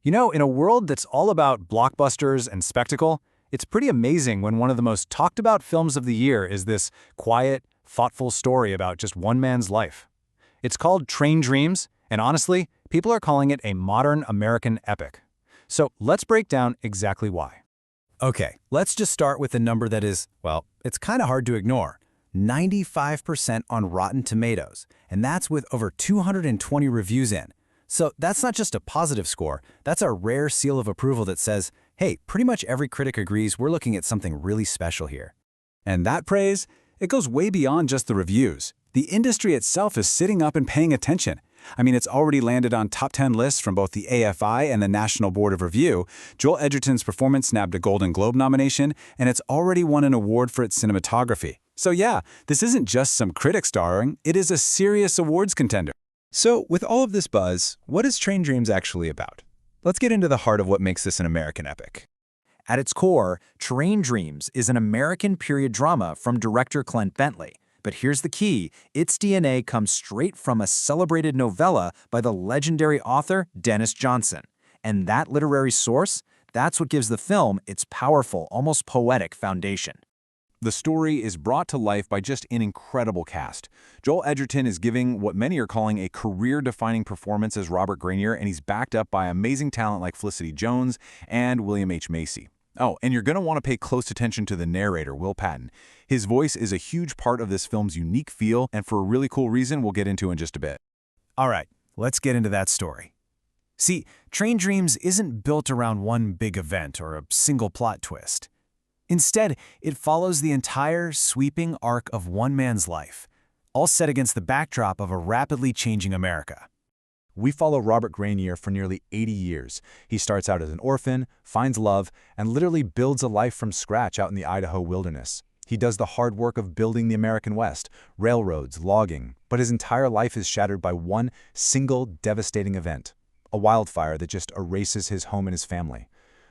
You know, in a world that's all about blockbusters and spectacle, it's pretty amazing when one of the most talked about films of the year is this quiet, thoughtful story about just one man's life. It's called Train Dreams, and honestly, people are calling it a modern American epic. So let's break down exactly why. Okay, let's just start with a number that is, well, it's kind of hard to ignore. 95% on Rotten Tomatoes, and that's with over 220 reviews in. So that's not just a positive score, that's a rare seal of approval that says, hey, pretty much every critic agrees we're looking at something really special here. And that praise, it goes way beyond just the reviews. The industry itself is sitting up and paying attention. I mean, it's already landed on top 10 lists from both the AFI and the National Board of Review. Joel Edgerton's performance nabbed a Golden Globe nomination, and it's already won an award for its cinematography. So yeah, this isn't just some critic starring, it is a serious awards contender. So, with all of this buzz, what is Train Dreams actually about? Let's get into the heart of what makes this an American epic. At its core, Train Dreams is an American period drama from director Clint Bentley. But here's the key, its DNA comes straight from a celebrated novella by the legendary author Denis Johnson. And that literary source, that's what gives the film its powerful, almost poetic foundation. The story is brought to life by just an incredible cast. Joel Edgerton is giving what many are calling a career-defining performance as Robert Grainier, and he's backed up by amazing talent like Felicity Jones and William H. Macy. Oh, and you're going to want to pay close attention to the narrator, Will Patton. His voice is a huge part of this film's unique feel, and for a really cool reason we'll get into in just a bit. All right, let's get into that story. See, Train Dreams isn't built around one big event or a single plot twist. Instead, it follows the entire sweeping arc of one man's life, all set against the backdrop of a rapidly changing America. We follow Robert Grainier for nearly 80 years. He starts out as an orphan, finds love, and literally builds a life from scratch out in the Idaho wilderness. He does the hard work of building the American West, railroads, logging, but his entire life is shattered by one single devastating event, a wildfire that just erases his home and his family.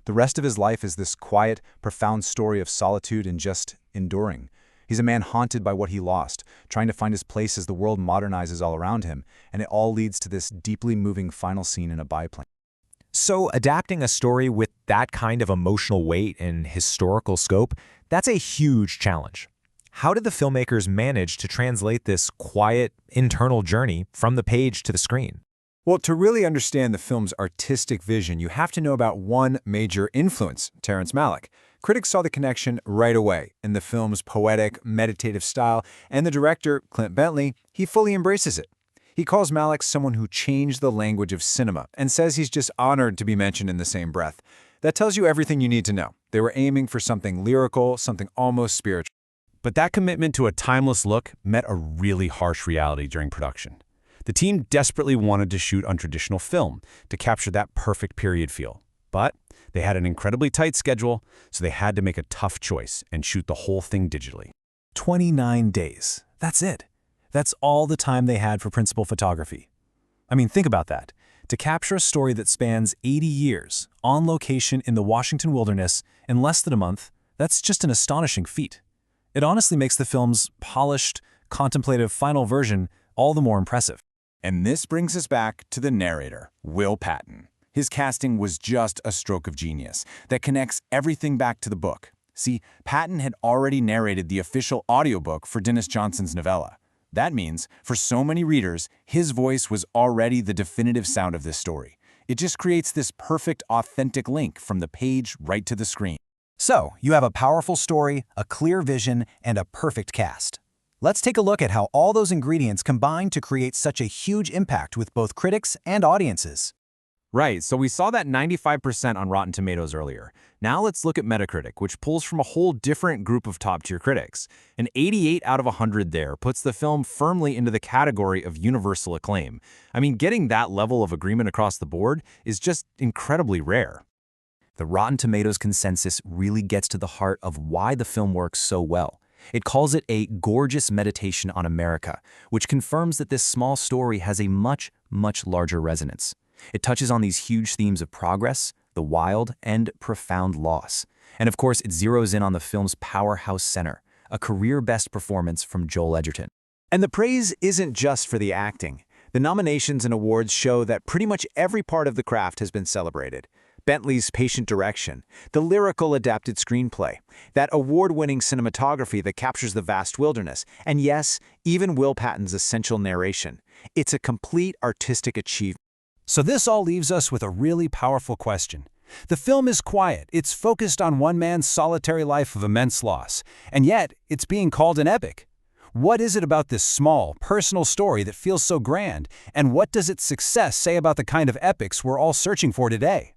The rest of his life is this quiet, profound story of solitude and just enduring. He's a man haunted by what he lost, trying to find his place as the world modernizes all around him, and it all leads to this deeply moving final scene in a biplane. So adapting a story with that kind of emotional weight and historical scope, that's a huge challenge. How did the filmmakers manage to translate this quiet, internal journey from the page to the screen? Well, to really understand the film's artistic vision, you have to know about one major influence, Terrence Malick. Critics saw the connection right away in the film's poetic, meditative style, and the director, Clint Bentley, he fully embraces it. He calls Malick someone who changed the language of cinema and says he's just honored to be mentioned in the same breath. That tells you everything you need to know. They were aiming for something lyrical, something almost spiritual. But that commitment to a timeless look met a really harsh reality during production. The team desperately wanted to shoot untraditional film to capture that perfect period feel. But they had an incredibly tight schedule, so they had to make a tough choice and shoot the whole thing digitally. 29 days. That's it. That's all the time they had for principal photography. I mean, think about that. To capture a story that spans 80 years, on location in the Washington wilderness, in less than a month, that's just an astonishing feat. It honestly makes the film's polished, contemplative final version all the more impressive. And this brings us back to the narrator, Will Patton. His casting was just a stroke of genius that connects everything back to the book. See, Patton had already narrated the official audiobook for Denis Johnson's novella. That means, for so many readers, his voice was already the definitive sound of this story. It just creates this perfect, authentic link from the page right to the screen. So, you have a powerful story, a clear vision, and a perfect cast. Let's take a look at how all those ingredients combine to create such a huge impact with both critics and audiences. Right, so we saw that 95% on Rotten Tomatoes earlier. Now let's look at Metacritic, which pulls from a whole different group of top-tier critics. An 88 out of 100 there puts the film firmly into the category of universal acclaim. I mean, getting that level of agreement across the board is just incredibly rare. The Rotten Tomatoes consensus really gets to the heart of why the film works so well. It calls it a gorgeous meditation on America, which confirms that this small story has a much, much larger resonance. It touches on these huge themes of progress, the wild, and profound loss. And of course, it zeroes in on the film's powerhouse center, a career-best performance from Joel Edgerton. And the praise isn't just for the acting. The nominations and awards show that pretty much every part of the craft has been celebrated. Bentley's patient direction, the lyrical adapted screenplay, that award-winning cinematography that captures the vast wilderness, and yes, even Will Patton's essential narration. It's a complete artistic achievement. So this all leaves us with a really powerful question. The film is quiet, it's focused on one man's solitary life of immense loss, and yet it's being called an epic. What is it about this small, personal story that feels so grand, and what does its success say about the kind of epics we're all searching for today?